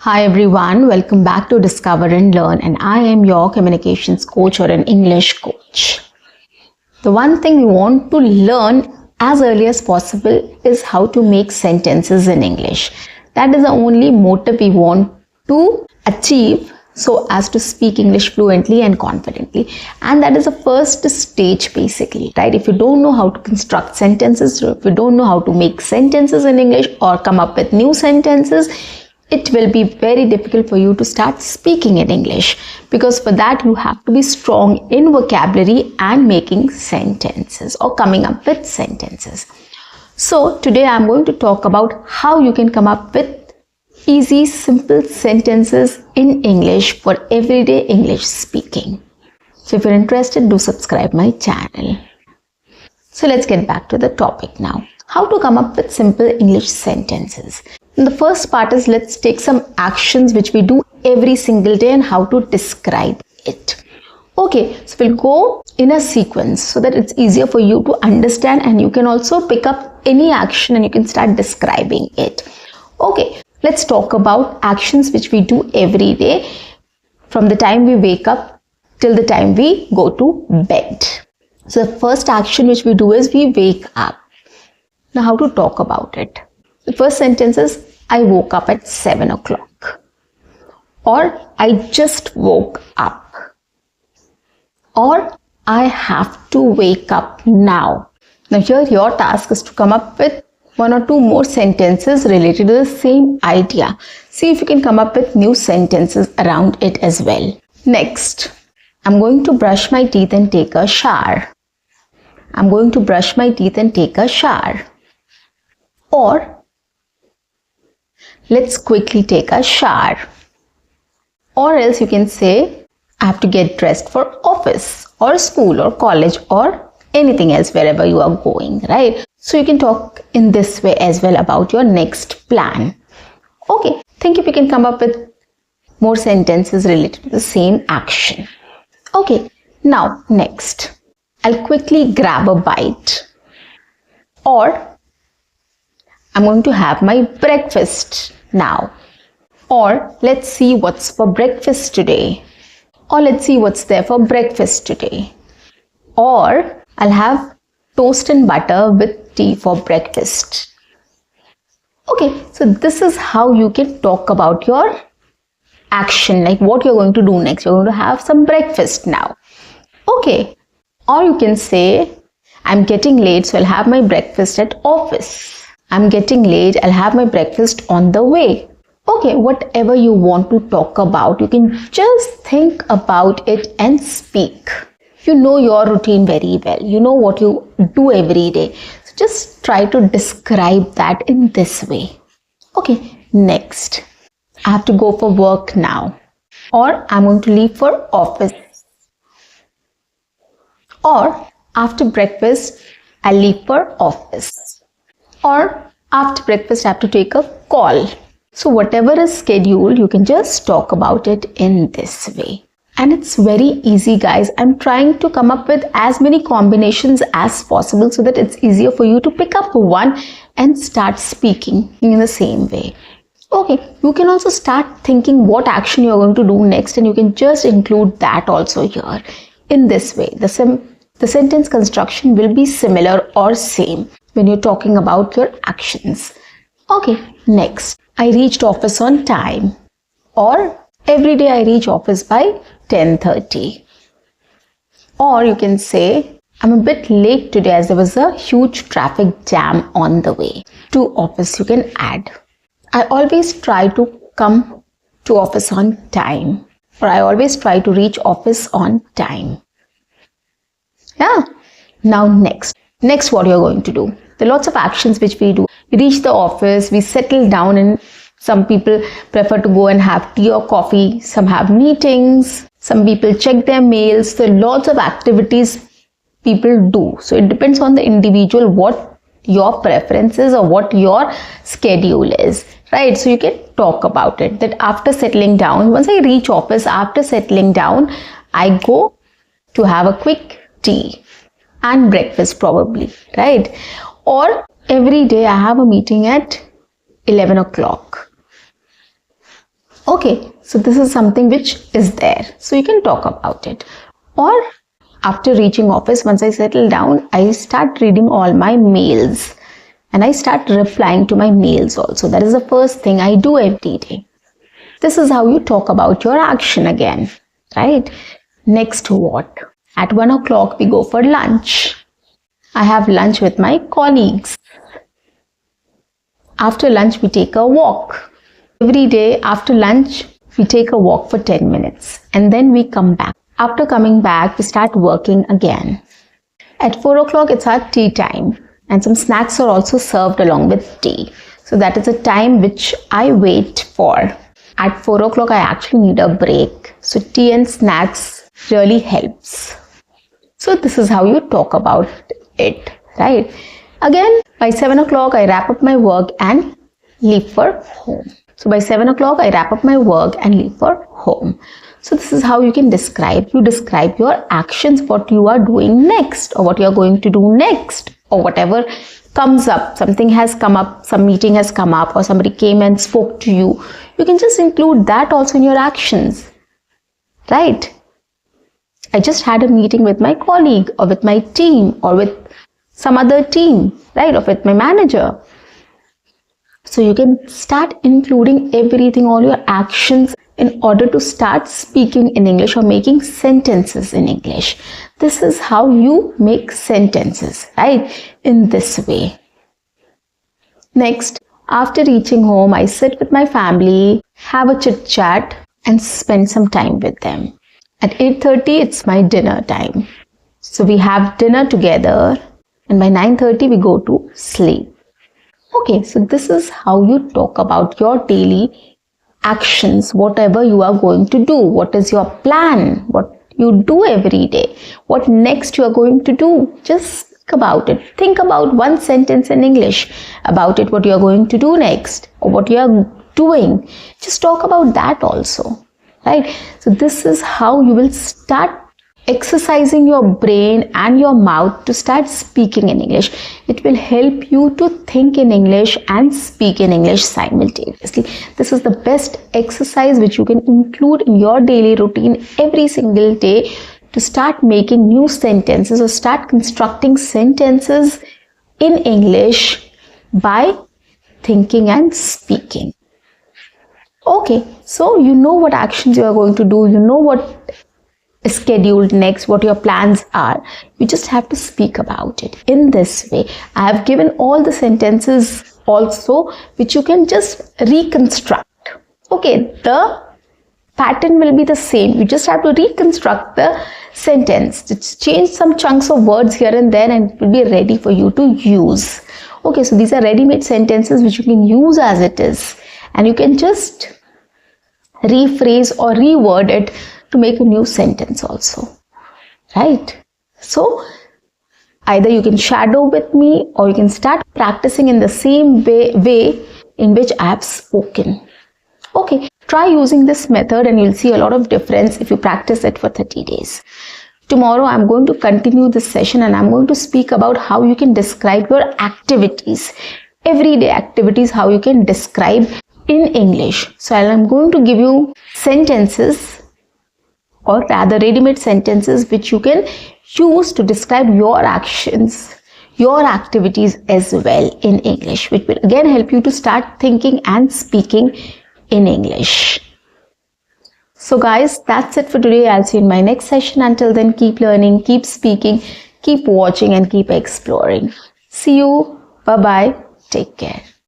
Hi everyone, welcome back to Discover and Learn, and I am your communications coach or an English coach. The one thing we want to learn as early as possible is how to make sentences in English. That is the only motive we want to achieve so as to speak English fluently and confidently. And that is the first stage basically, right? If you don't know how to construct sentences, if you don't know how to make sentences in English or come up with new sentences, it will be very difficult for you to start speaking in English, because for that you have to be strong in vocabulary and making sentences or coming up with sentences. So today I'm going to talk about how you can come up with easy, simple sentences in English for everyday English speaking. So if you're interested, do subscribe my channel. So let's get back to the topic now. How to come up with simple English sentences. And the first part is, let's take some actions which we do every single day and how to describe it. Okay, so we'll go in a sequence so that it's easier for you to understand, and you can also pick up any action and you can start describing it. Okay, let's talk about actions which we do every day from the time we wake up till the time we go to bed. So the first action which we do is we wake up. Now how to talk about it? The first sentence is, I woke up at 7 o'clock. Or I just woke up. Or I have to wake up now. Now here your task is to come up with one or two more sentences related to the same idea. See if you can come up with new sentences around it as well. Next, I'm going to brush my teeth and take a shower. I'm going to brush my teeth and take a shower. Or let's quickly take a shower. Or else you can say, I have to get dressed for office or school or college or anything else wherever you are going, right? So you can talk in this way as well about your next plan. Okay, think if you can come up with more sentences related to the same action. Okay, now next, I'll quickly grab a bite. Or I'm going to have my breakfast now. Or let's see what's for breakfast today. Or let's see what's there for breakfast today. Or I'll have toast and butter with tea for breakfast. Okay, so this is how you can talk about your action, like what you're going to do next. You're going to have some breakfast now. Okay, or you can say, I'm getting late, so I'll have my breakfast at office. I'm getting late, I'll have my breakfast on the way. Okay, whatever you want to talk about, you can just think about it and speak. You know your routine very well. You know what you do every day. So just try to describe that in this way. Okay, next. I have to go for work now. Or I'm going to leave for office. Or after breakfast, I'll leave for office. Or after breakfast, I have to take a call. So whatever is scheduled, you can just talk about it in this way. And it's very easy, guys. I'm trying to come up with as many combinations as possible so that it's easier for you to pick up one and start speaking in the same way. Okay, you can also start thinking what action you're going to do next, and you can just include that also here. In this way, the sentence construction will be similar or same when you're talking about your actions. Okay, next, I reached office on time. Or every day I reach office by 10:30. Or you can say, I'm a bit late today as there was a huge traffic jam on the way. To office you can add, I always try to come to office on time. Or I always try to reach office on time. Yeah. Now next what you're going to do. There are lots of actions which we do. We reach the office, we settle down, and some people prefer to go and have tea or coffee. Some have meetings. Some people check their mails. So lots of activities people do. So it depends on the individual what your preference is or what your schedule is, right? So you can talk about it, that after settling down, once I reach office, after settling down, I go to have a quick tea and breakfast probably, right? Or every day I have a meeting at 11 o'clock. Okay, so this is something which is there, so you can talk about it. Or after reaching office, once I settle down, I start reading all my mails and I start replying to my mails also. That is the first thing I do every day. This is how you talk about your action again, right? Next, what? At 1 o'clock, we go for lunch. I have lunch with my colleagues. After lunch, we take a walk. Every day after lunch, we take a walk for 10 minutes and then we come back. After coming back, we start working again. At 4 o'clock, it's our tea time and some snacks are also served along with tea. So that is a time which I wait for. At 4 o'clock, I actually need a break. So tea and snacks really helps. So this is how you talk about it, right? Again, by 7 o'clock, I wrap up my work and leave for home. So by 7 o'clock, I wrap up my work and leave for home. So this is how you can describe. You describe your actions, what you are doing next or what you are going to do next or whatever comes up. Something has come up, some meeting has come up or somebody came and spoke to you. You can just include that also in your actions, right? I just had a meeting with my colleague or with my team or with some other team, right? Or with my manager. So you can start including everything, all your actions in order to start speaking in English or making sentences in English. This is how you make sentences, right? In this way. Next, after reaching home, I sit with my family, have a chit chat and spend some time with them. At 8:30, it's my dinner time. So we have dinner together and by 9:30, we go to sleep. Okay, so this is how you talk about your daily actions, whatever you are going to do. What is your plan? What you do every day? What next you are going to do? Just think about it. Think about one sentence in English about it, what you are going to do next or what you are doing. Just talk about that also, right? So this is how you will start exercising your brain and your mouth to start speaking in English. It will help you to think in English and speak in English simultaneously. This is the best exercise which you can include in your daily routine every single day to start making new sentences or start constructing sentences in English by thinking and speaking. Okay, so you know what actions you are going to do, you know what is scheduled next, what your plans are. You just have to speak about it in this way. I have given all the sentences also which you can just reconstruct. Okay, the pattern will be the same. You just have to reconstruct the sentence. Just change some chunks of words here and there and it will be ready for you to use. Okay, so these are ready-made sentences which you can use as it is. And you can just rephrase or reword it to make a new sentence also, right? So either you can shadow with me or you can start practicing in the same way in which I have spoken. Okay, try using this method and you'll see a lot of difference if you practice it for 30 days. Tomorrow I'm going to continue this session and I'm going to speak about how you can describe your activities, everyday activities, how you can describe in English. So I'm going to give you sentences or rather ready-made sentences which you can use to describe your actions, your activities as well in English, which will again help you to start thinking and speaking in English. So guys, that's it for today. I'll see you in my next session. Until then, keep learning, keep speaking, keep watching and keep exploring. See you. Bye-bye. Take care.